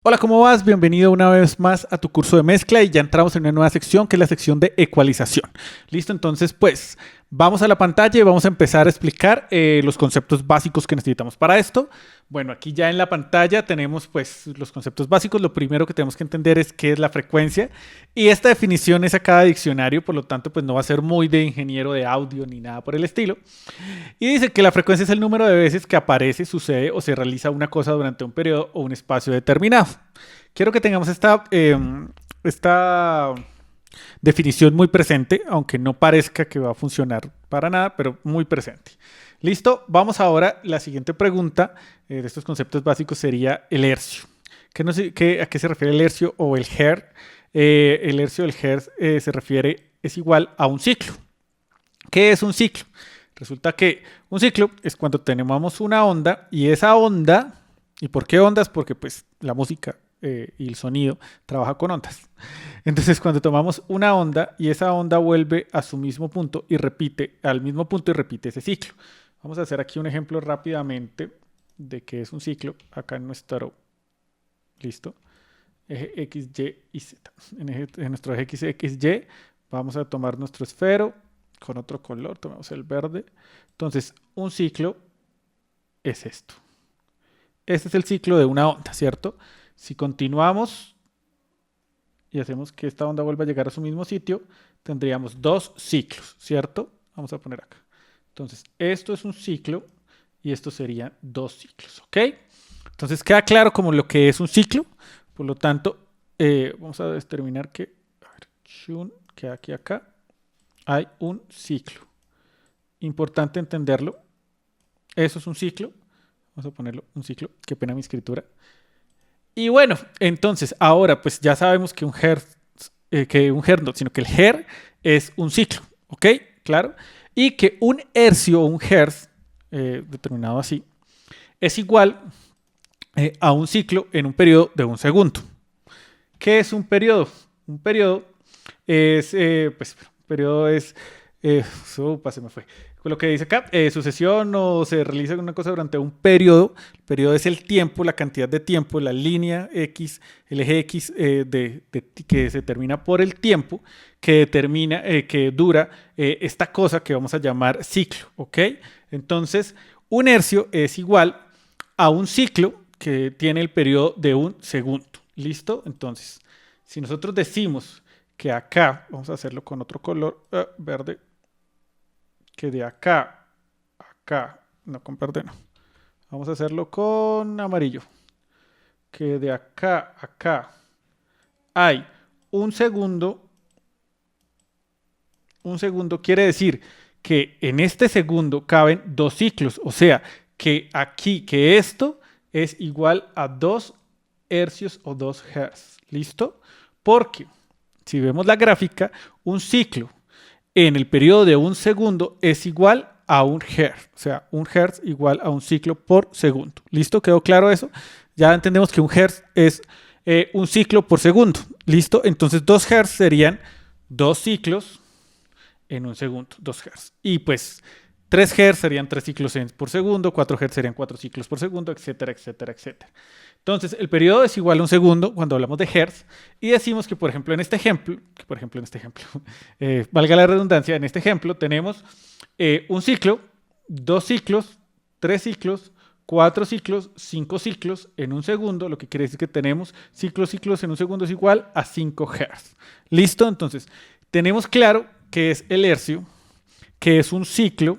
Hola, ¿cómo vas? Bienvenido una vez más a tu curso de mezcla y ya entramos en una nueva sección que es la sección de ecualización. Listo, entonces pues vamos a la pantalla y vamos a empezar a explicar los conceptos básicos que necesitamos para esto. Bueno, aquí ya en la pantalla tenemos pues los conceptos básicos. Lo primero que tenemos que entender es qué es la frecuencia y esta definición es sacada de diccionario, por lo tanto pues no va a ser muy de ingeniero de audio ni nada por el estilo. Y dice que la frecuencia es el número de veces que aparece, sucede o se realiza una cosa durante un periodo o un espacio determinado. Quiero que tengamos esta definición muy presente, aunque no parezca que va a funcionar para nada, pero muy presente. Listo, vamos ahora. La siguiente pregunta de estos conceptos básicos sería el hercio. No sé, ¿a qué se refiere el hercio o el hertz? El hercio o el hertz es igual a un ciclo. ¿Qué es un ciclo? Resulta que un ciclo es cuando tenemos una onda y esa onda, ¿y por qué ondas? Porque pues la música y el sonido trabaja con ondas. Entonces cuando tomamos una onda y esa onda vuelve a su mismo punto y repite al mismo punto y repite ese ciclo. Vamos a hacer aquí un ejemplo rápidamente de qué es un ciclo acá en nuestro, listo, eje X, Y y Z. En nuestro eje X, X, Y vamos a tomar nuestro esfero con otro color, tomamos el verde. Entonces, un ciclo es esto. Este es el ciclo de una onda, ¿cierto? Si continuamos y hacemos que esta onda vuelva a llegar a su mismo sitio, tendríamos dos ciclos, ¿cierto? Vamos a poner acá. Entonces, esto es un ciclo y esto serían dos ciclos, ¿ok? Entonces, queda claro como lo que es un ciclo. Por lo tanto, vamos a determinar que, que aquí acá hay un ciclo. Importante entenderlo. Eso es un ciclo. Vamos a ponerlo un ciclo. Qué pena mi escritura. Y bueno, entonces ahora pues ya sabemos que un hertz, no, sino que el hertz es un ciclo. ¿Ok? Claro. Y que un hercio o un hertz, determinado así, es igual a un ciclo en un periodo de un segundo. ¿Qué es un periodo? Un periodo es, periodo es, se me fue. Lo que dice acá, sucesión o se realiza una cosa durante un periodo. El periodo es el tiempo, la cantidad de tiempo, la línea X, el eje X que se termina por el tiempo, que determina, que dura esta cosa que vamos a llamar ciclo, ¿ok? Entonces, un hercio es igual a un ciclo que tiene el periodo de un segundo. ¿Listo? Entonces, si nosotros decimos que acá, vamos a hacerlo con otro color verde, que de acá, acá, no con verde no, vamos a hacerlo con amarillo, que de acá, acá, hay un segundo quiere decir que en este segundo caben dos ciclos, o sea, que aquí, que esto es igual a 2 hercios o 2 hertz. ¿Listo? Porque si vemos la gráfica, un ciclo en el periodo de un segundo es igual a un hertz. O sea, un hertz igual a un ciclo por segundo. ¿Listo? ¿Quedó claro eso? Ya entendemos que un hertz es un ciclo por segundo. ¿Listo? Entonces 2 hertz serían dos ciclos en un segundo, 2 Hz. Y pues 3 Hz serían 3 ciclos por segundo, 4 Hz serían 4 ciclos por segundo, etcétera, etcétera, etcétera. Entonces, el periodo es igual a un segundo cuando hablamos de Hertz y decimos que, por ejemplo, valga la redundancia, en este ejemplo tenemos un ciclo, dos ciclos, tres ciclos, cuatro ciclos, cinco ciclos en un segundo, lo que quiere decir que tenemos ciclos en un segundo es igual a 5 Hz. ¿Listo? Entonces, tenemos claro que es el hercio, que es un ciclo,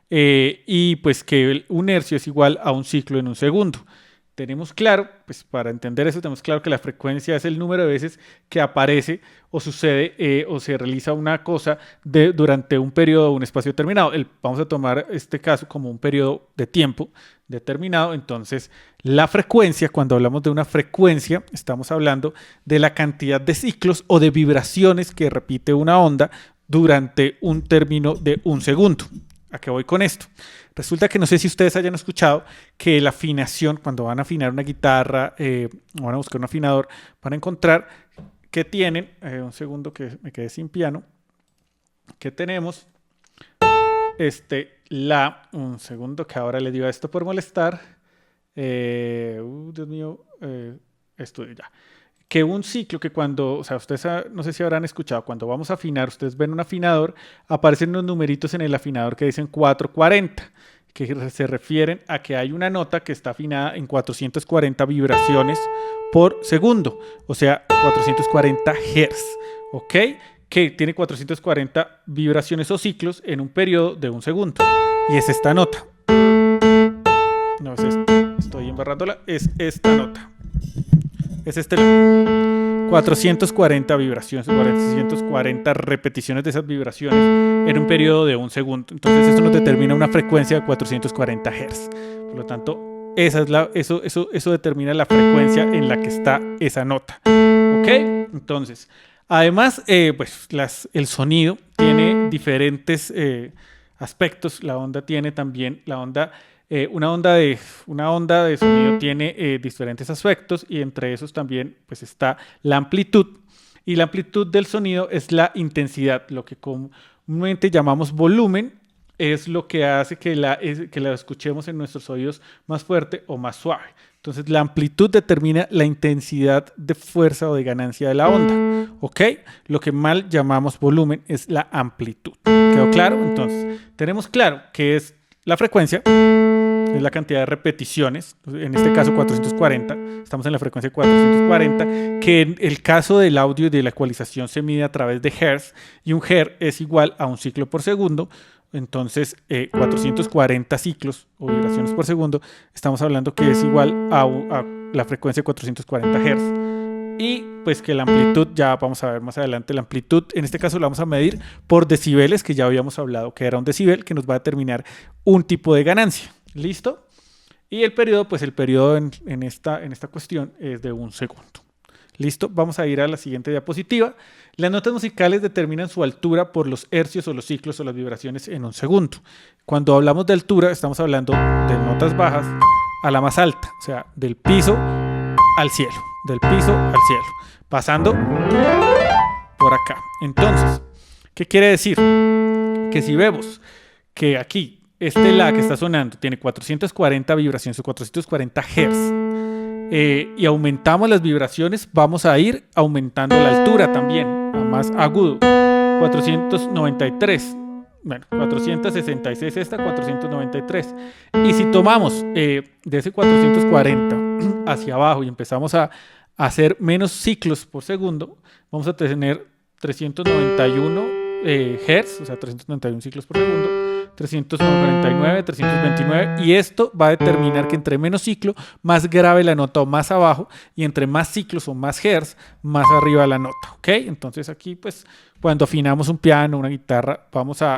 y pues que un hercio es igual a un ciclo en un segundo. Tenemos claro, pues para entender eso, tenemos claro que la frecuencia es el número de veces que aparece o sucede o se realiza una cosa durante un periodo o un espacio determinado. Vamos a tomar este caso como un periodo de tiempo determinado. Entonces, la frecuencia, cuando hablamos de una frecuencia, estamos hablando de la cantidad de ciclos o de vibraciones que repite una onda durante un término de un segundo. ¿A qué voy con esto? Resulta que no sé si ustedes hayan escuchado que la afinación, cuando van a afinar una guitarra o van a buscar un afinador, van a encontrar que tienen, un segundo que me quedé sin piano, que tenemos un segundo que ahora le dio a esto por molestar, Dios mío, estudio ya. Que un ciclo que cuando, o sea, ustedes no sé si habrán escuchado, cuando vamos a afinar, ustedes ven un afinador, aparecen unos numeritos en el afinador que dicen 440, que se refieren a que hay una nota que está afinada en 440 vibraciones por segundo, o sea, 440 Hz, ¿ok? Que tiene 440 vibraciones o ciclos en un periodo de un segundo. Y es esta nota. No es esta, estoy embarrándola, es esta nota. Es este lado. 440 vibraciones, 440 repeticiones de esas vibraciones en un periodo de un segundo. Entonces esto nos determina una frecuencia de 440 Hz. Por lo tanto, eso determina la frecuencia en la que está esa nota. ¿Ok? Entonces, además, pues el sonido tiene diferentes aspectos. La onda tiene también, una onda de sonido tiene diferentes aspectos y entre esos también pues está la amplitud. Y la amplitud del sonido es la intensidad, lo que comúnmente llamamos volumen, es lo que hace que la escuchemos en nuestros oídos más fuerte o más suave. Entonces la amplitud determina la intensidad de fuerza o de ganancia de la onda. ¿Ok? Lo que mal llamamos volumen es la amplitud. ¿Quedó claro? Entonces tenemos claro que es la frecuencia, es la cantidad de repeticiones, en este caso 440, estamos en la frecuencia 440, que en el caso del audio y de la ecualización se mide a través de Hertz, y un Hertz es igual a un ciclo por segundo. Entonces 440 ciclos o vibraciones por segundo, estamos hablando que es igual a la frecuencia de 440 Hz. Y pues que la amplitud, ya vamos a ver más adelante, la amplitud en este caso la vamos a medir por decibeles, que ya habíamos hablado que era un decibel, que nos va a determinar un tipo de ganancia. ¿Listo? Y el periodo, pues el periodo en esta cuestión es de un segundo. ¿Listo? Vamos a ir a la siguiente diapositiva. Las notas musicales determinan su altura por los hercios o los ciclos o las vibraciones en un segundo. Cuando hablamos de altura, estamos hablando de notas bajas a la más alta, o sea, del piso al cielo, del piso al cielo, pasando por acá. Entonces, ¿qué quiere decir? Que si vemos que aquí este La que está sonando tiene 440 vibraciones o 440 Hz y aumentamos las vibraciones, vamos a ir aumentando la altura también, a más agudo. 493, bueno, 466 esta, 493. Y si tomamos de ese 440 hacia abajo y empezamos a hacer menos ciclos por segundo, vamos a tener 391 Hz, o sea, 391 ciclos por segundo. 349, 329, y esto va a determinar que entre menos ciclo, más grave la nota o más abajo, y entre más ciclos o más hertz, más arriba la nota, ¿ok? Entonces aquí pues cuando afinamos un piano, una guitarra, vamos a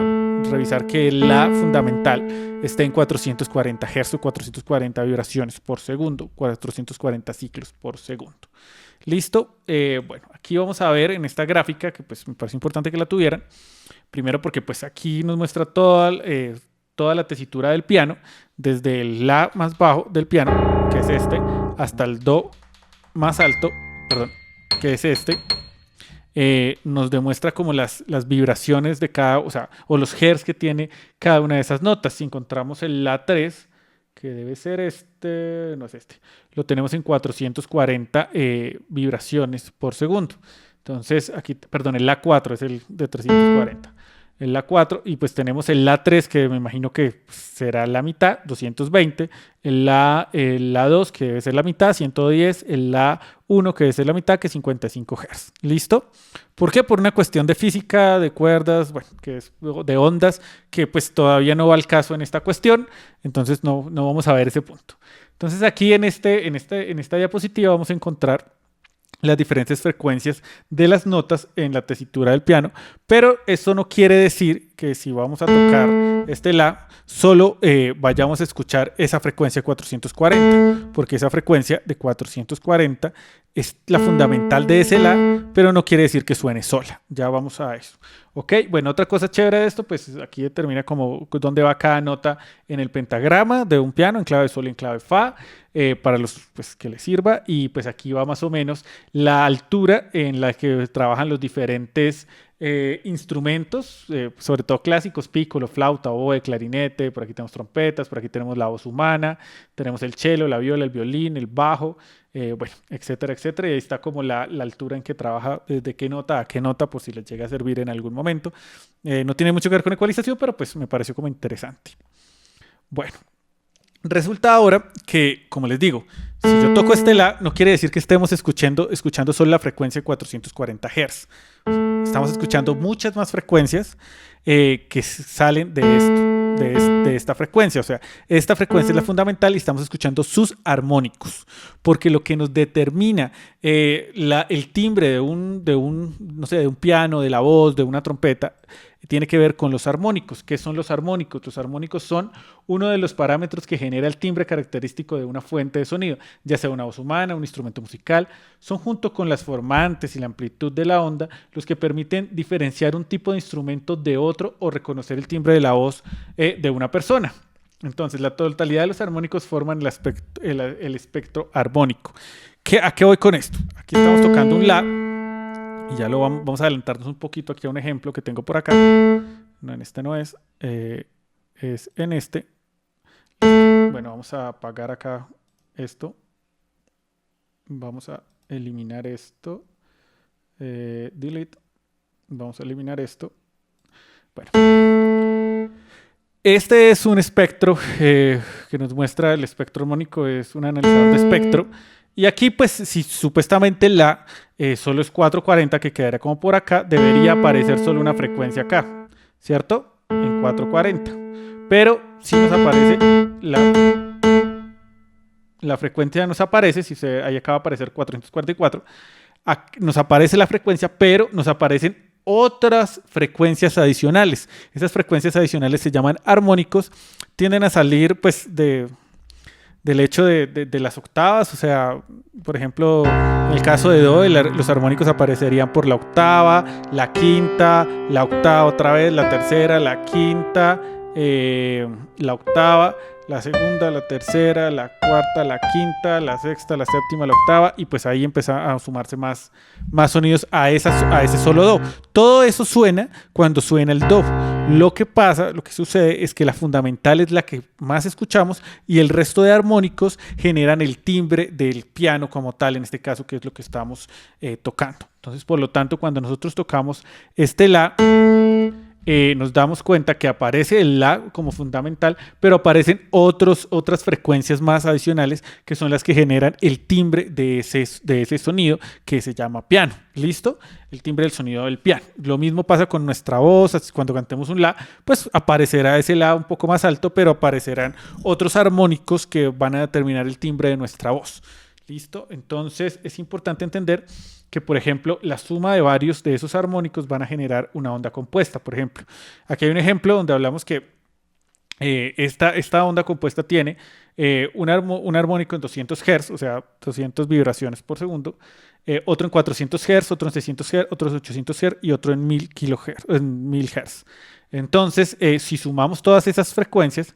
revisar que el La fundamental esté en 440 hertz o 440 vibraciones por segundo, 440 ciclos por segundo. ¿Listo? Bueno, aquí vamos a ver en esta gráfica, que pues me parece importante que la tuvieran. Primero porque pues aquí nos muestra toda la tesitura del piano, desde el La más bajo del piano, que es este, hasta el Do más alto, perdón, que es este. Nos demuestra como las vibraciones de cada, o los hertz que tiene cada una de esas notas. Si encontramos el La3, que debe ser este, no es este, lo tenemos en 440 vibraciones por segundo. Entonces, aquí, perdón, el La4 es el de 340. El La4, y pues tenemos el La3, que me imagino que será la mitad, 220. El La2, que debe ser la mitad, 110. El La1, que debe ser la mitad, que es 55 Hz. ¿Listo? ¿Por qué? Por una cuestión de física, de cuerdas, bueno, que es de ondas, que pues todavía no va al caso en esta cuestión. Entonces no vamos a ver ese punto. Entonces aquí en esta diapositiva vamos a encontrar las diferentes frecuencias de las notas en la tesitura del piano, pero esto no quiere decir que si vamos a tocar este La, solo vayamos a escuchar esa frecuencia 440, porque esa frecuencia de 440 es la fundamental de ese La, pero no quiere decir que suene sola. Ya vamos a eso. Ok, bueno, otra cosa chévere de esto, pues aquí determina como dónde va cada nota en el pentagrama de un piano, en clave de sol y en clave fa, para los pues, que les sirva. Y pues aquí va más o menos la altura en la que trabajan los diferentes instrumentos, sobre todo clásicos, pícolo, flauta, oboe, clarinete, por aquí tenemos trompetas, por aquí tenemos la voz humana, tenemos el cello, la viola, el violín, el bajo, bueno, etcétera, etcétera. Y ahí está como la altura en que trabaja, desde qué nota a qué nota, por si les llega a servir en algún momento. No tiene mucho que ver con ecualización, pero pues me pareció como interesante. Bueno, resulta ahora que, como les digo, si yo toco este La, no quiere decir que estemos escuchando solo la frecuencia de 440 Hz. Estamos escuchando muchas más frecuencias que salen de esta frecuencia. O sea, esta frecuencia es la fundamental y estamos escuchando sus armónicos. Porque lo que nos determina el timbre no sé, de un piano, de la voz, de una trompeta, tiene que ver con los armónicos. ¿Qué son los armónicos? Los armónicos son uno de los parámetros que genera el timbre característico de una fuente de sonido, ya sea una voz humana, un instrumento musical. Son, junto con las formantes y la amplitud de la onda, los que permiten diferenciar un tipo de instrumento de otro o reconocer el timbre de la voz de una persona. Entonces, la totalidad de los armónicos forman el espectro armónico. ¿A qué voy con esto? Aquí estamos tocando un La. Y ya vamos a adelantarnos un poquito aquí a un ejemplo que tengo por acá. No, en este no es. Es en este. Bueno, vamos a apagar acá esto. Vamos a eliminar esto. Delete. Vamos a eliminar esto. Bueno. Este es un espectro que nos muestra el espectro armónico. Es un analizador de espectro. Y aquí, pues, si supuestamente La solo es 440, que quedaría como por acá, debería aparecer solo una frecuencia acá, ¿cierto? En 440. Pero si nos aparece la frecuencia, nos aparece, ahí acaba de aparecer 444, nos aparece la frecuencia, pero nos aparecen otras frecuencias adicionales. Esas frecuencias adicionales se llaman armónicos, tienden a salir, pues, del hecho de las octavas. O sea, por ejemplo, en el caso de Do, los armónicos aparecerían por la octava, la quinta, la octava otra vez, la tercera, la quinta, la octava, la segunda, la tercera, la cuarta, la quinta, la sexta, la séptima, la octava, y pues ahí empieza a sumarse más sonidos a ese solo Do. Todo eso suena cuando suena el Do. Lo que sucede es que la fundamental es la que más escuchamos y el resto de armónicos generan el timbre del piano como tal, en este caso, que es lo que estamos tocando. Entonces, por lo tanto, cuando nosotros tocamos este La, nos damos cuenta que aparece el La como fundamental, pero aparecen otras frecuencias más adicionales que son las que generan el timbre de ese sonido que se llama piano. ¿Listo? El timbre del sonido del piano. Lo mismo pasa con nuestra voz. Cuando cantemos un La, pues aparecerá ese La un poco más alto, pero aparecerán otros armónicos que van a determinar el timbre de nuestra voz. ¿Listo? Entonces es importante entender que, por ejemplo, la suma de varios de esos armónicos van a generar una onda compuesta. Por ejemplo, aquí hay un ejemplo donde hablamos que esta onda compuesta tiene un armónico en 200 Hz, o sea, 200 vibraciones por segundo, otro en 400 Hz, otro en 600 Hz, otro en 800 Hz y otro en 1000 Hz. Entonces, si sumamos todas esas frecuencias,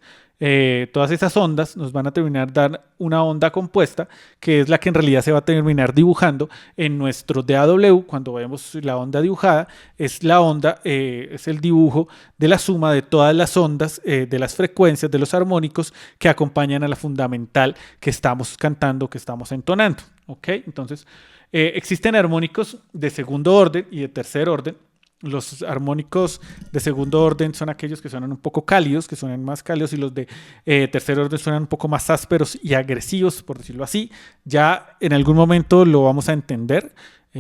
todas esas ondas nos van a terminar dar una onda compuesta, que es la que en realidad se va a terminar dibujando en nuestro DAW. Cuando vemos la onda dibujada, es el dibujo de la suma de todas las ondas, de las frecuencias, de los armónicos que acompañan a la fundamental que estamos cantando, que estamos entonando. ¿Ok? Entonces, existen armónicos de segundo orden y de tercer orden. Los armónicos de segundo orden son aquellos que suenan un poco cálidos, que suenan más cálidos, y los de tercer orden suenan un poco más ásperos y agresivos, por decirlo así. Ya en algún momento lo vamos a entender.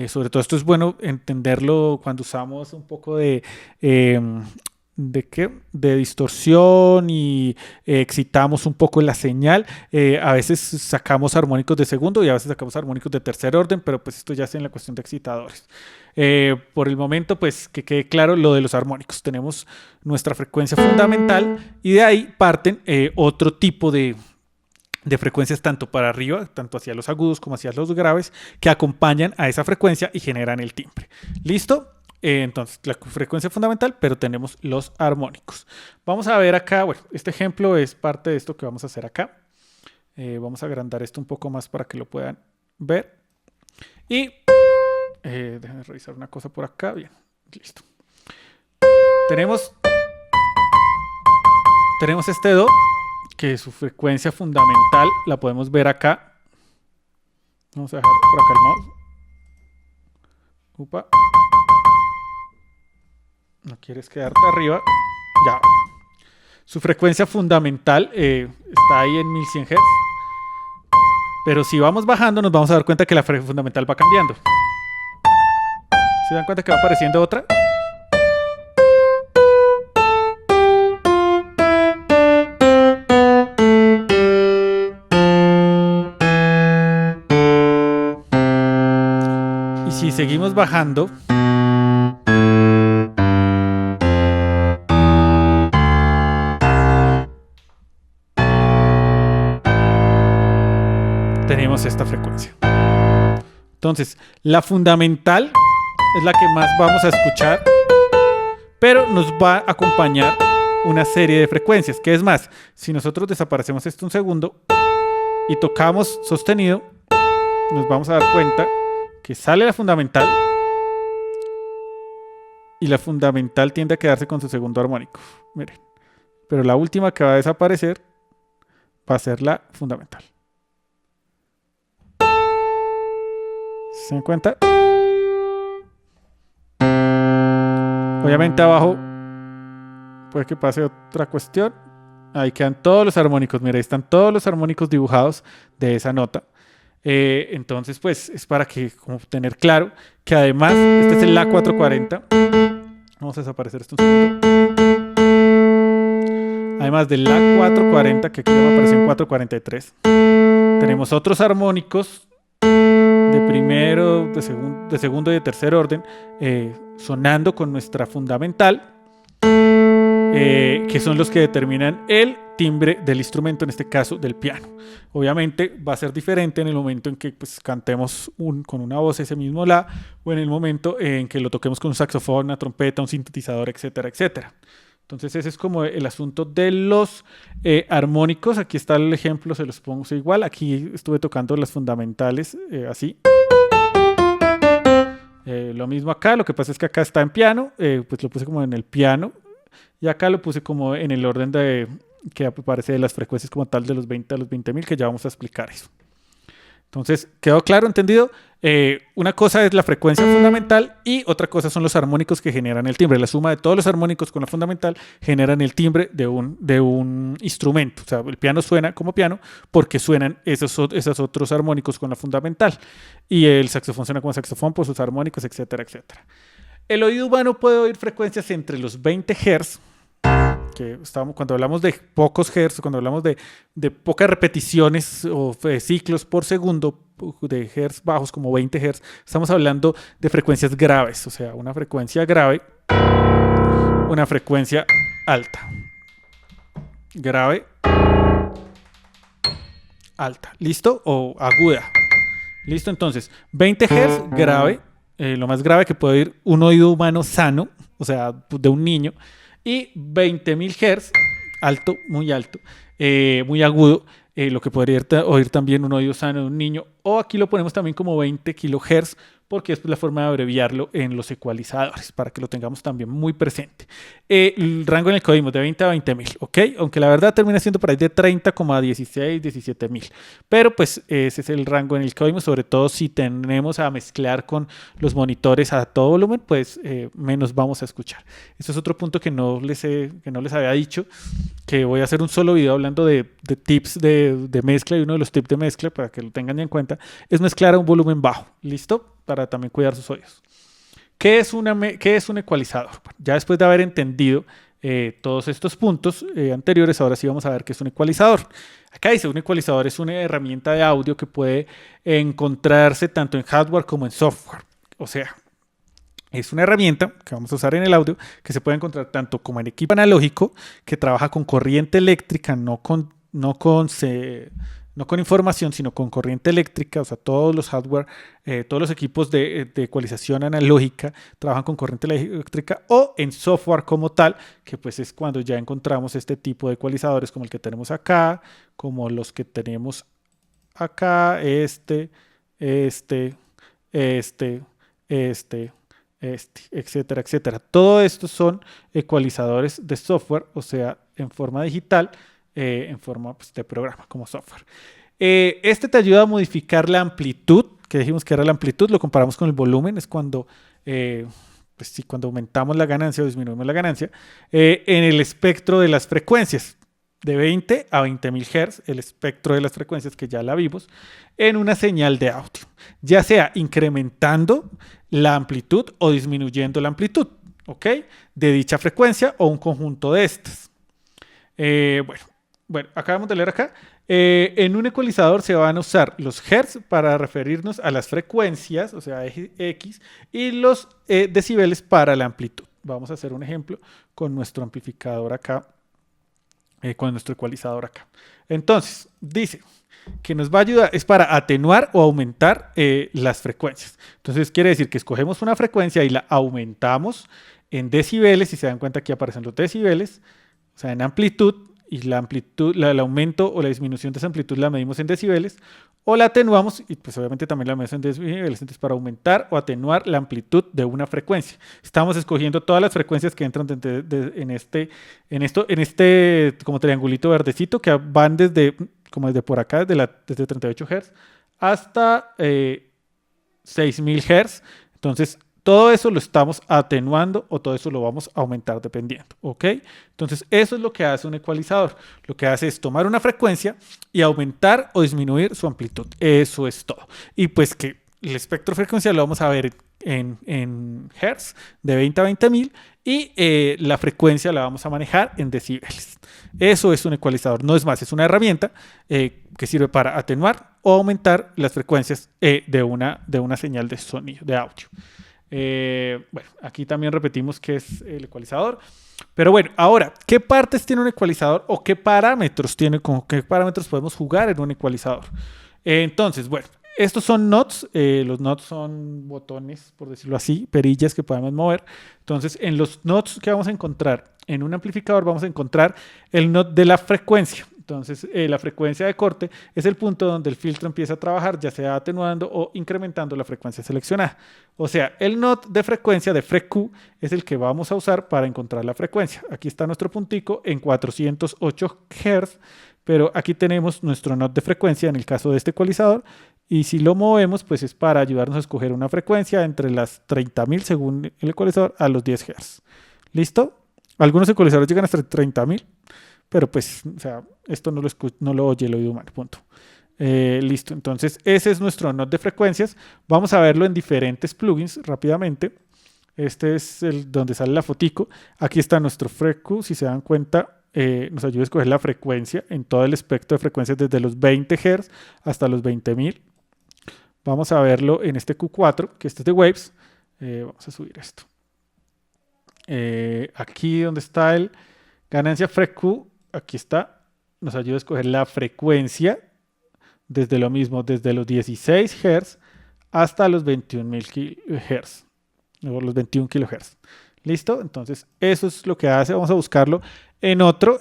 Sobre todo esto es bueno entenderlo cuando usamos un poco de distorsión y excitamos un poco la señal. A veces sacamos armónicos de segundo y a veces sacamos armónicos de tercer orden, pero pues esto ya es en la cuestión de excitadores. Por el momento, pues que quede claro lo de los armónicos. Tenemos nuestra frecuencia fundamental y de ahí parten otro tipo de frecuencias, tanto para arriba, tanto hacia los agudos como hacia los graves, que acompañan a esa frecuencia y generan el timbre. ¿Listo? Entonces, la frecuencia fundamental, pero tenemos los armónicos. Vamos a ver acá, bueno, este ejemplo es parte de esto que vamos a hacer acá. Vamos a agrandar esto un poco más para que lo puedan ver. Y déjenme revisar una cosa por acá. Bien, listo. Tenemos este do, que su frecuencia fundamental la podemos ver acá. Vamos a dejar por acá el mouse. Upa. No quieres quedarte arriba. Ya. Su frecuencia fundamental está ahí en 1100 Hz. Pero si vamos bajando nos vamos a dar cuenta que la frecuencia fundamental va cambiando. ¿Se dan cuenta que va apareciendo otra? Y si seguimos bajando, tenemos esta frecuencia. Entonces, la fundamental es la que más vamos a escuchar, pero nos va a acompañar una serie de frecuencias. Que es más, si nosotros desaparecemos esto un segundo y tocamos sostenido, nos vamos a dar cuenta que sale la fundamental y la fundamental tiende a quedarse con su segundo armónico. Miren, pero la última que va a desaparecer va a ser la fundamental. ¿Se dan cuenta? Obviamente abajo puede que pase otra cuestión. Ahí quedan todos los armónicos. Mira, ahí están todos los armónicos dibujados de esa nota. Entonces, pues es para que como tener claro que además, este es el La 440. Vamos a desaparecer esto un segundo. Además del La 440, que aquí ya me apareció en 443, tenemos otros armónicos de primero, de segundo y de tercer orden, sonando con nuestra fundamental, que son los que determinan el timbre del instrumento, en este caso del piano. Obviamente va a ser diferente en el momento en que pues, cantemos con una voz ese mismo La, o en el momento en que lo toquemos con un saxofón, una trompeta, un sintetizador, etcétera, etcétera. Entonces ese es como el asunto de los armónicos. Aquí está el ejemplo, se los pongo igual. Aquí estuve tocando las fundamentales así. Lo mismo acá, lo que pasa es que acá está en piano, pues lo puse como en el piano. Y acá lo puse como en el orden que aparece de las frecuencias como tal de los 20 a los 20.000, que ya vamos a explicar eso. Entonces, ¿quedó claro, entendido? Una cosa es la frecuencia fundamental y otra cosa son los armónicos que generan el timbre. La suma de todos los armónicos con la fundamental generan el timbre de un instrumento. O sea, el piano suena como piano porque suenan esos otros armónicos con la fundamental. Y el saxofón suena como saxofón por sus armónicos, etcétera, etcétera. El oído humano puede oír frecuencias entre los 20 Hz, que cuando hablamos de pocos Hz, cuando hablamos de pocas repeticiones o ciclos por segundo, de Hz bajos como 20 Hz, estamos hablando de frecuencias graves, o sea, una frecuencia grave, una frecuencia alta. Grave, alta, ¿listo? O aguda. ¿Listo? Entonces, 20 Hz, grave, lo más grave que puede oír un oído humano sano, o sea, de un niño, y 20.000 Hz, alto, muy agudo, lo que podría oír también un oído sano de un niño, o aquí lo ponemos también como 20 kHz, porque es la forma de abreviarlo en los ecualizadores, para que lo tengamos también muy presente. El rango en el que oímos de 20 a 20.000, ¿ok? Aunque la verdad termina siendo por ahí de 30,16, 17.000. Pero pues ese es el rango en el que oímos, sobre todo si tenemos a mezclar con los monitores a todo volumen, pues menos vamos a escuchar. Este es otro punto que no les había dicho, que voy a hacer un solo video hablando de tips de mezcla, y uno de los tips de mezcla, para que lo tengan en cuenta, es mezclar a un volumen bajo. ¿Listo? Para también cuidar sus oídos. ¿Qué es un ecualizador? Bueno, ya después de haber entendido todos estos puntos anteriores, ahora sí vamos a ver qué es un ecualizador. Acá dice, un ecualizador es una herramienta de audio que puede encontrarse tanto en hardware como en software. O sea, es una herramienta que vamos a usar en el audio que se puede encontrar tanto como en equipo analógico, que trabaja con corriente eléctrica, no con información, sino con corriente eléctrica. O sea, todos los hardware, todos los equipos de ecualización analógica trabajan con corriente eléctrica, o en software como tal, que pues es cuando ya encontramos este tipo de ecualizadores como el que tenemos acá, como los que tenemos acá, este, etcétera, etcétera. Todo esto son ecualizadores de software, o sea, en forma digital, en forma pues, de programa, como software. Este te ayuda a modificar la amplitud, que dijimos que era la amplitud, lo comparamos con el volumen, es cuando, pues, sí, cuando aumentamos la ganancia o disminuimos la ganancia, en el espectro de las frecuencias, de 20 a 20.000 Hz, el espectro de las frecuencias que ya la vimos, en una señal de audio, ya sea incrementando la amplitud o disminuyendo la amplitud, ¿ok? De dicha frecuencia o un conjunto de estas. Bueno, acabamos de leer acá. En un ecualizador se van a usar los hertz para referirnos a las frecuencias, o sea, X, y los decibeles para la amplitud. Vamos a hacer un ejemplo con nuestro amplificador acá, con nuestro ecualizador acá. Entonces, dice que nos va a ayudar, es para atenuar o aumentar las frecuencias. Entonces, quiere decir que escogemos una frecuencia y la aumentamos en decibeles, si se dan cuenta aquí aparecen los decibeles, o sea, en amplitud, y la amplitud, el aumento o la disminución de esa amplitud la medimos en decibeles, o la atenuamos y pues obviamente también la medimos en decibeles, entonces para aumentar o atenuar la amplitud de una frecuencia. Estamos escogiendo todas las frecuencias que entran en este como triangulito verdecito que van desde por acá, desde 38 Hz hasta 6.000 Hz. Entonces, todo eso lo estamos atenuando o todo eso lo vamos a aumentar dependiendo, ¿ok? Entonces, eso es lo que hace un ecualizador. Lo que hace es tomar una frecuencia y aumentar o disminuir su amplitud. Eso es todo. Y pues que el espectro frecuencial lo vamos a ver en Hertz de 20 a 20.000 y la frecuencia la vamos a manejar en decibeles. Eso es un ecualizador. No es más, es una herramienta que sirve para atenuar o aumentar las frecuencias de una señal de sonido, de audio. Bueno, aquí también repetimos qué es el ecualizador. Pero bueno, ahora, ¿qué partes tiene un ecualizador o qué parámetros tiene, con qué parámetros podemos jugar en un ecualizador? Entonces, bueno, estos son nodes. Los nodes son botones, por decirlo así, perillas que podemos mover. Entonces, en los nodes que vamos a encontrar en un amplificador, vamos a encontrar el node de la frecuencia. Entonces, la frecuencia de corte es el punto donde el filtro empieza a trabajar, ya sea atenuando o incrementando la frecuencia seleccionada. O sea, el node de frecuencia de FreQ es el que vamos a usar para encontrar la frecuencia. Aquí está nuestro puntico en 408 Hz, pero aquí tenemos nuestro node de frecuencia en el caso de este ecualizador. Y si lo movemos, pues es para ayudarnos a escoger una frecuencia entre las 30.000 según el ecualizador a los 10 Hz. ¿Listo? Algunos ecualizadores llegan hasta 30.000. Pero pues, o sea, esto no lo oye el oído humano, punto. Listo, entonces ese es nuestro node de frecuencias. Vamos a verlo en diferentes plugins rápidamente. Este es donde sale la fotico. Aquí está nuestro FreQ, si se dan cuenta, nos ayuda a escoger la frecuencia en todo el espectro de frecuencias desde los 20 Hz hasta los 20.000. Vamos a verlo en este Q4, que este es de Waves. Vamos a subir esto. Aquí donde está el ganancia FreQ, aquí está, nos ayuda a escoger la frecuencia desde lo mismo, desde los 16 Hz hasta los 21.000 Hz, o los 21 kHz. ¿Listo? Entonces, eso es lo que hace. Vamos a buscarlo en otro.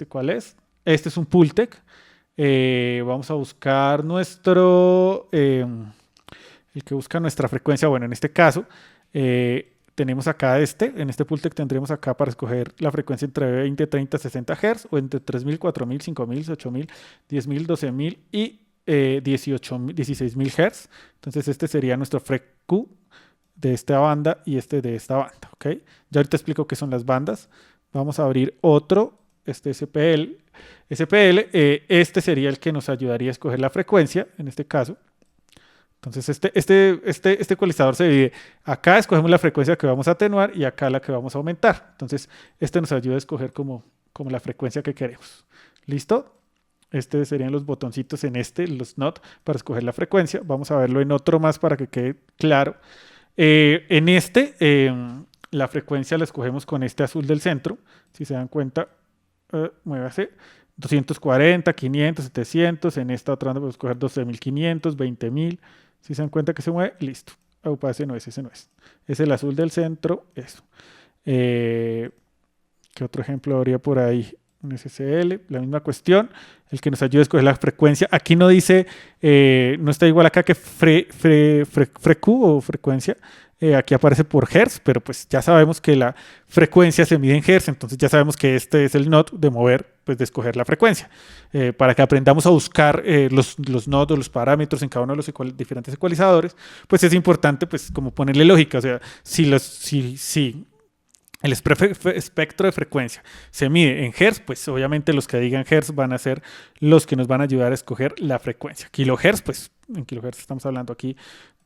¿Cuál es? Este es un Pultec. Vamos a buscar el que busca nuestra frecuencia. Bueno, en este caso, tenemos acá en este Pultec tendremos acá para escoger la frecuencia entre 20, 30, 60 Hz o entre 3.000, 4.000, 5.000, 8.000, 10.000, 12.000 y 16.000 Hz. Entonces este sería nuestro FreQ de esta banda y este de esta banda, ¿ok? Ya ahorita explico qué son las bandas. Vamos a abrir otro, este SPL. Este sería el que nos ayudaría a escoger la frecuencia, en este caso. Entonces este ecualizador se divide. Acá escogemos la frecuencia que vamos a atenuar y acá la que vamos a aumentar. Entonces este nos ayuda a escoger como la frecuencia que queremos. ¿Listo? Este serían los botoncitos en los NOT para escoger la frecuencia. Vamos a verlo en otro más para que quede claro. La frecuencia la escogemos con este azul del centro. Si se dan cuenta, muévase. 240, 500, 700. En esta otra vamos a escoger 12.500, 20.000. Si se dan cuenta que se mueve, listo. Ese no es. Es el azul del centro, eso. ¿Qué otro ejemplo habría por ahí? Un SSL, la misma cuestión. El que nos ayuda a escoger la frecuencia. Aquí no dice, no está igual acá que FreQ o frecuencia. Aquí aparece por hertz, pero pues ya sabemos que la frecuencia se mide en hertz, entonces ya sabemos que este es el NOT de mover, pues de escoger la frecuencia. Para que aprendamos a buscar los NOT o los parámetros en cada uno de los diferentes ecualizadores, pues es importante pues como ponerle lógica, o sea, si el espectro de frecuencia se mide en hertz, pues obviamente los que digan hertz van a ser los que nos van a ayudar a escoger la frecuencia. Kilohertz, pues en kilohertz estamos hablando aquí,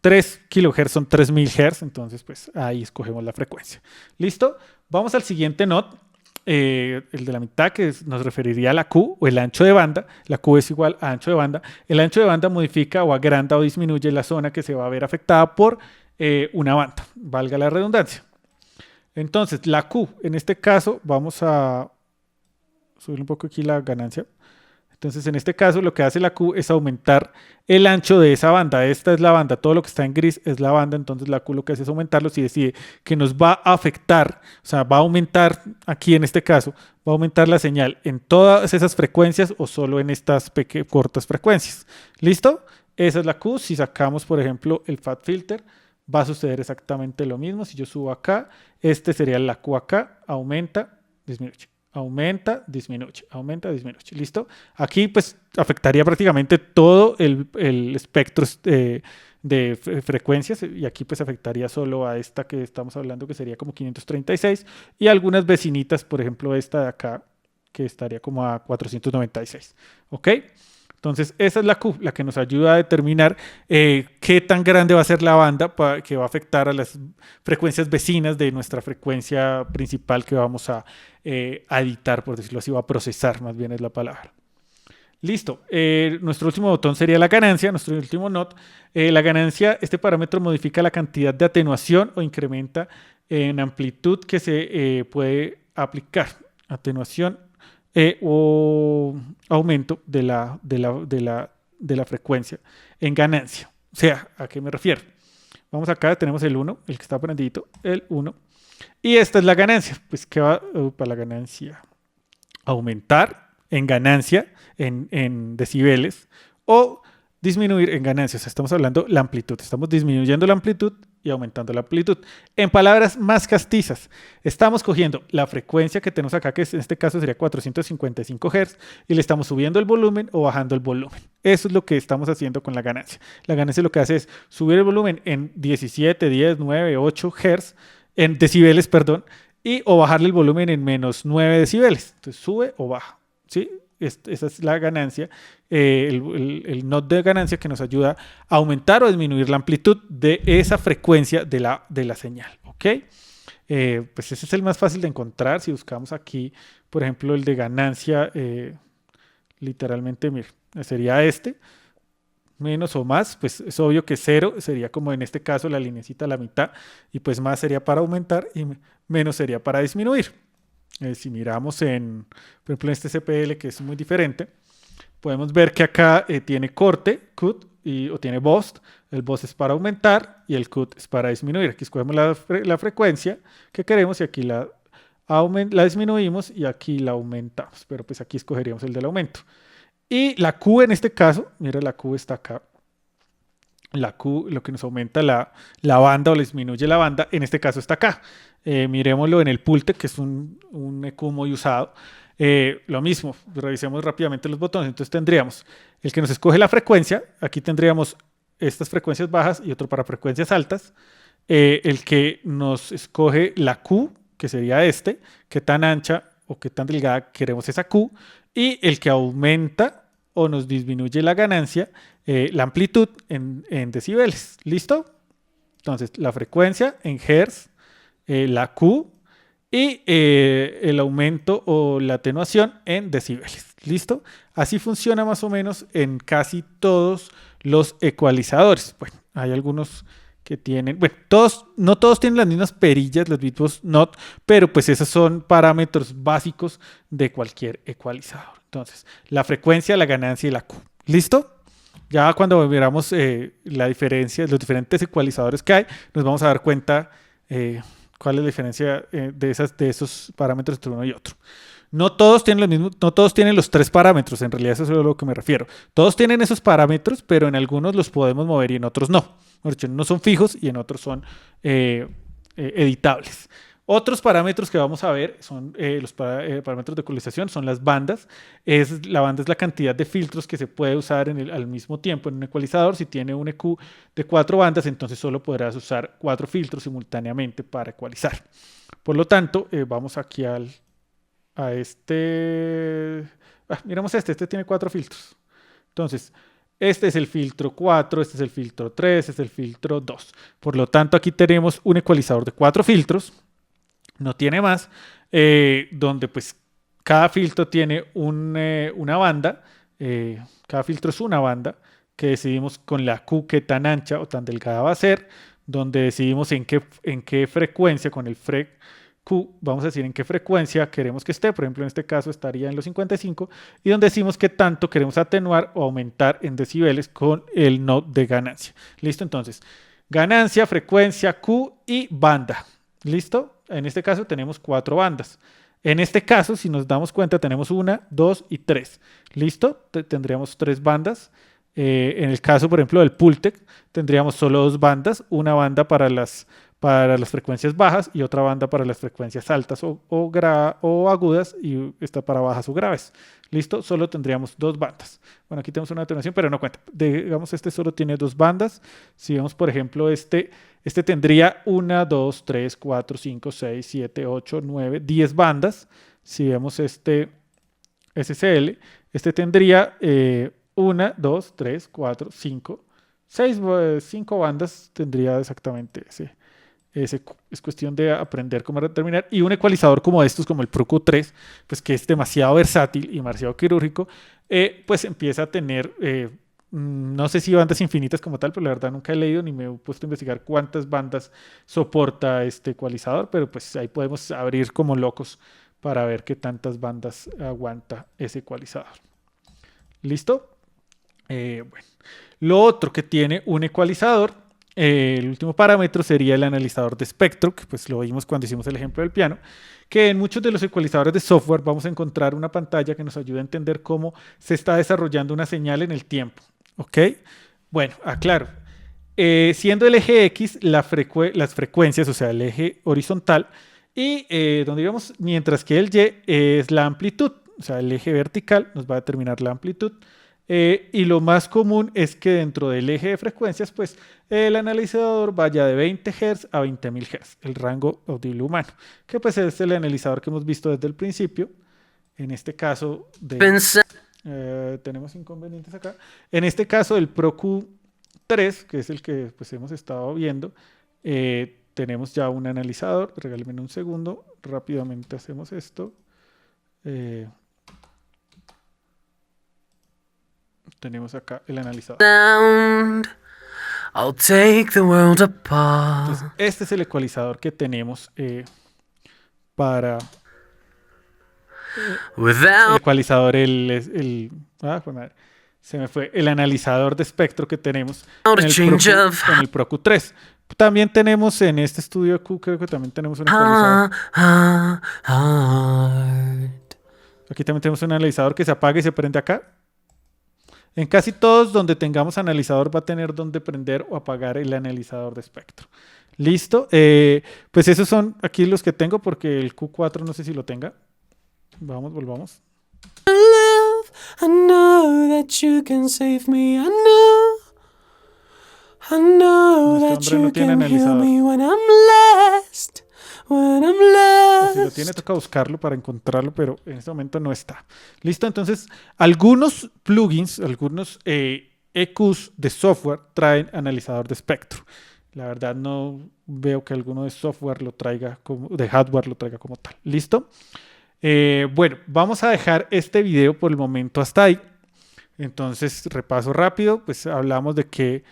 3 kilohertz son 3000 hertz, entonces pues ahí escogemos la frecuencia. ¿Listo? Vamos al siguiente NOT, el de la mitad, que nos referiría a la Q o el ancho de banda. La Q es igual a ancho de banda. El ancho de banda modifica o agranda o disminuye la zona que se va a ver afectada por una banda, valga la redundancia. Entonces, la Q, en este caso, vamos a subir un poco aquí la ganancia. Entonces, en este caso, lo que hace la Q es aumentar el ancho de esa banda. Esta es la banda, todo lo que está en gris es la banda. Entonces, la Q lo que hace es aumentarlo. Si decide que nos va a afectar, o sea, va a aumentar aquí en este caso, va a aumentar la señal en todas esas frecuencias o solo en estas cortas frecuencias. ¿Listo? Esa es la Q. Si sacamos, por ejemplo, el FAT filter, va a suceder exactamente lo mismo. Si yo subo acá, este sería la Q acá, aumenta, disminuye. Aumenta, disminuye, aumenta, disminuye. ¿Listo? Aquí pues afectaría prácticamente todo el espectro de frecuencias y aquí pues afectaría solo a esta que estamos hablando que sería como 536 y algunas vecinitas, por ejemplo esta de acá que estaría como a 496. ¿Ok? Entonces, esa es la Q, la que nos ayuda a determinar qué tan grande va a ser la banda que va a afectar a las frecuencias vecinas de nuestra frecuencia principal que vamos a editar, por decirlo así, o a procesar, más bien es la palabra. Listo. Nuestro último botón sería la ganancia, nuestro último NOT. La ganancia, este parámetro modifica la cantidad de atenuación o incrementa en amplitud que se puede aplicar. Atenuación o aumento de la frecuencia en ganancia. O sea, ¿a qué me refiero? Vamos acá, tenemos el 1, el que está prendidito, el 1. Y esta es la ganancia. Pues, ¿qué va para la ganancia? Aumentar en ganancia, en decibeles, o disminuir en ganancia. O sea, estamos hablando de la amplitud. Estamos disminuyendo la amplitud y aumentando la amplitud. En palabras más castizas, estamos cogiendo la frecuencia que tenemos acá, que en este caso sería 455 Hz, y le estamos subiendo el volumen o bajando el volumen. Eso es lo que estamos haciendo con la ganancia. La ganancia lo que hace es subir el volumen en 17, 10, 9, 8 Hz, en decibeles, perdón, y o bajarle el volumen en menos 9 decibeles. Entonces sube o baja, ¿sí? Esa es la ganancia, el NOT de ganancia que nos ayuda a aumentar o disminuir la amplitud de esa frecuencia de la señal. ¿Ok? Pues ese es el más fácil de encontrar. Si buscamos aquí, por ejemplo, el de ganancia, literalmente, mire, sería este, menos o más, pues es obvio que 0 sería como en este caso la linecita a la mitad, y pues más sería para aumentar y menos sería para disminuir. Si miramos por ejemplo, en este CPL, que es muy diferente, podemos ver que acá tiene corte, cut, o tiene burst. El burst es para aumentar y el cut es para disminuir. Aquí escogemos la frecuencia que queremos y aquí la disminuimos y aquí la aumentamos. Pero pues aquí escogeríamos el del aumento. Y la Q en este caso, mira, la Q está acá. La Q, lo que nos aumenta la banda o le disminuye la banda, en este caso está acá. Miremoslo en el Pultec, que es un EQ muy usado. Lo mismo, revisemos rápidamente los botones. Entonces tendríamos el que nos escoge la frecuencia. Aquí tendríamos estas frecuencias bajas y otro para frecuencias altas. El que nos escoge la Q, que sería este, qué tan ancha o qué tan delgada queremos esa Q. Y el que aumenta o nos disminuye la ganancia, la amplitud en decibeles. ¿Listo? Entonces, la frecuencia en hertz, la Q y el aumento o la atenuación en decibeles. ¿Listo? Así funciona más o menos en casi todos los ecualizadores. Bueno, hay algunos que tienen, bueno, no todos tienen las mismas perillas, los bitbox NOT, pero pues esos son parámetros básicos de cualquier ecualizador. Entonces, la frecuencia, la ganancia y la Q. ¿Listo? Ya cuando miramos la diferencia, los diferentes ecualizadores que hay, nos vamos a dar cuenta ¿Cuál es la diferencia de esos parámetros entre uno y otro? No todos tienen los mismos, no todos tienen los 3 parámetros, en realidad eso es a lo que me refiero. Todos tienen esos parámetros, pero en algunos los podemos mover y en otros no. En unos son fijos y en otros son editables. Otros parámetros que vamos a ver son parámetros de ecualización, son las bandas. La banda es la cantidad de filtros que se puede usar al mismo tiempo en un ecualizador. Si tiene un EQ de 4 bandas, entonces solo podrás usar 4 filtros simultáneamente para ecualizar. Por lo tanto, vamos aquí a este. Miramos este tiene 4 filtros. Entonces, este es el filtro 4, este es el filtro 3, este es el filtro 2. Por lo tanto, aquí tenemos un ecualizador de 4 filtros. No tiene más, donde pues cada filtro tiene una banda, cada filtro es una banda que decidimos con la Q qué tan ancha o tan delgada va a ser, donde decidimos en qué frecuencia, con el Q, vamos a decir en qué frecuencia queremos que esté, por ejemplo en este caso estaría en los 55, y donde decimos qué tanto queremos atenuar o aumentar en decibeles con el note de ganancia. ¿Listo? Entonces, ganancia, frecuencia, Q y banda. ¿Listo? En este caso tenemos 4 bandas. En este caso, si nos damos cuenta, tenemos 1, 2 y 3. ¿Listo? Tendríamos 3 bandas. En el caso, por ejemplo, del Pultec, tendríamos solo 2 bandas. Una banda para las frecuencias bajas y otra banda para las frecuencias altas o agudas, y esta para bajas o graves. ¿Listo? Solo tendríamos 2 bandas. Bueno, aquí tenemos una atenuación, pero no cuenta. Digamos, este solo tiene 2 bandas. Si vemos, por ejemplo, este tendría 1, 2, 3, 4, 5, 6, 7, 8, 9, 10 bandas. Si vemos este SSL, este tendría 1, 2, 3, 4, 5, 6, 5 bandas tendría exactamente ese. Es cuestión de aprender cómo determinar. Y un ecualizador como estos, como el Proco 3, pues que es demasiado versátil y demasiado quirúrgico, pues empieza a tener, no sé si bandas infinitas como tal, pero la verdad nunca he leído ni me he puesto a investigar cuántas bandas soporta este ecualizador, pero pues ahí podemos abrir como locos para ver qué tantas bandas aguanta ese ecualizador. ¿Listo? Bueno. Lo otro que tiene un ecualizador, el último parámetro, sería el analizador de espectro, que pues lo vimos cuando hicimos el ejemplo del piano, que en muchos de los ecualizadores de software vamos a encontrar una pantalla que nos ayuda a entender cómo se está desarrollando una señal en el tiempo. ¿Ok? Bueno, aclaro. Siendo el eje X las frecuencias, o sea, el eje horizontal, y donde digamos, mientras que el Y es la amplitud, o sea, el eje vertical nos va a determinar la amplitud. Y lo más común es que dentro del eje de frecuencias, pues el analizador vaya de 20 Hz a 20.000 Hz, el rango audible humano, que pues es el analizador que hemos visto desde el principio. En este caso, tenemos inconvenientes acá. En este caso, el ProQ3, que es el que pues hemos estado viendo, tenemos ya un analizador. Regálenme un segundo, rápidamente hacemos esto. Tenemos acá el analizador. I'll take the world apart. Entonces, este es el ecualizador que tenemos para el ecualizador, se me fue el analizador de espectro que tenemos en el ProQ3. También tenemos en este estudio Q, creo que también tenemos un ecualizador. Aquí también tenemos un analizador que se apaga y se prende acá. En casi todos donde tengamos analizador va a tener donde prender o apagar el analizador de espectro. ¿Listo? Pues esos son aquí los que tengo, porque el Q4 no sé si lo tenga. Vamos, volvamos. I know that you can save me. I know that you can heal me when I'm lost. Si lo tiene, toca buscarlo para encontrarlo, pero en este momento no está. Listo, entonces algunos plugins, algunos EQs de software traen analizador de espectro. La verdad no veo que alguno de software lo traiga de hardware lo traiga como tal. ¿Listo? Bueno, vamos a dejar este video por el momento hasta ahí. Entonces, repaso rápido, pues hablamos de que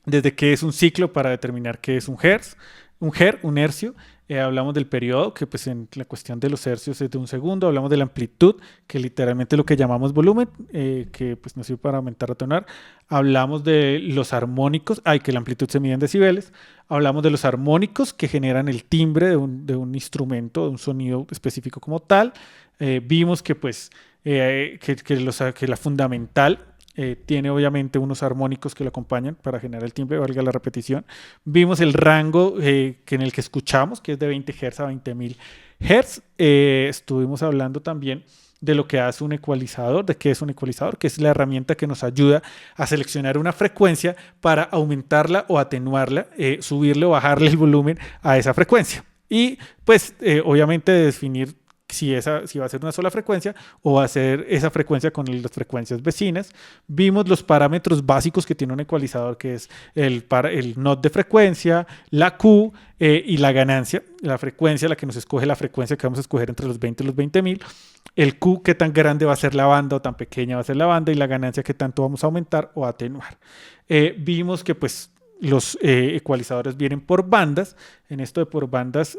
desde qué es un ciclo para determinar qué es un hertz. Un hercio, hablamos del periodo, que pues en la cuestión de los hercios es de 1 segundo, hablamos de la amplitud, que literalmente es lo que llamamos volumen, que pues nos sirve para aumentar o atenuar. Hablamos de los armónicos, que la amplitud se mide en decibeles. Hablamos de los armónicos que generan el timbre de un instrumento, de un sonido específico como tal. Vimos que pues que la fundamental tiene obviamente unos armónicos que lo acompañan para generar el timbre, valga la repetición. Vimos el rango en el que escuchamos, que es de 20 Hz a 20.000 Hz. Estuvimos hablando también de lo que hace un ecualizador, de qué es un ecualizador, que es la herramienta que nos ayuda a seleccionar una frecuencia para aumentarla o atenuarla, subirle o bajarle el volumen a esa frecuencia. Y pues obviamente definir si va a ser una sola frecuencia o va a ser esa frecuencia con las frecuencias vecinas. Vimos los parámetros básicos que tiene un ecualizador, que es el NOT de frecuencia, la Q y la ganancia, la frecuencia, la que nos escoge la frecuencia que vamos a escoger entre los 20 y los 20.000. El Q, qué tan grande va a ser la banda o tan pequeña va a ser la banda, y la ganancia, qué tanto vamos a aumentar o atenuar. Vimos que pues los ecualizadores vienen por bandas. En esto de por bandas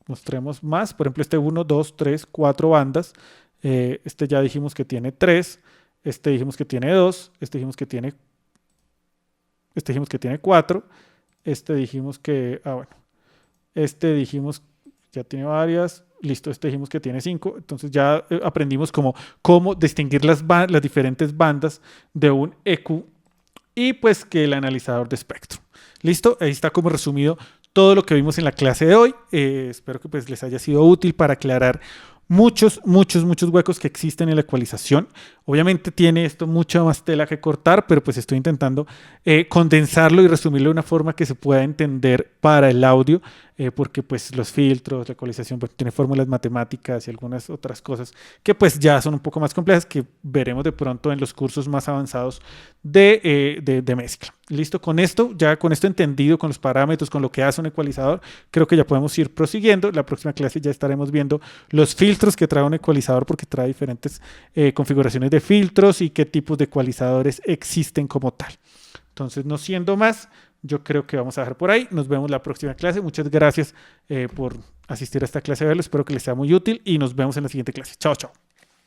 mostremos más. Por ejemplo, este 1, 2, 3, 4 bandas. Este ya dijimos que tiene 3. Este dijimos que tiene 2. Este dijimos que tiene 4. Este dijimos que... bueno. Este dijimos ya tiene varias. Listo, este dijimos que tiene 5. Entonces ya aprendimos cómo distinguir las diferentes bandas de un EQ y pues que el analizador de espectro. Listo, ahí está como resumido todo lo que vimos en la clase de hoy. Espero que pues les haya sido útil para aclarar muchos huecos que existen en la ecualización. Obviamente tiene esto mucha más tela que cortar, pero pues estoy intentando condensarlo y resumirlo de una forma que se pueda entender para el audio, porque pues los filtros, la ecualización pues, tiene fórmulas matemáticas y algunas otras cosas que pues ya son un poco más complejas, que veremos de pronto en los cursos más avanzados de mezcla. Listo, con esto entendido, con los parámetros, con lo que hace un ecualizador, creo que ya podemos ir prosiguiendo. La próxima clase ya estaremos viendo los filtros que trae un ecualizador, porque trae diferentes configuraciones de filtros y qué tipos de ecualizadores existen como tal. Entonces, no siendo más, yo creo que vamos a dejar por ahí. Nos vemos la próxima clase. Muchas gracias por asistir a esta clase de verlo. Espero que les sea muy útil y nos vemos en la siguiente clase. Chao, chao.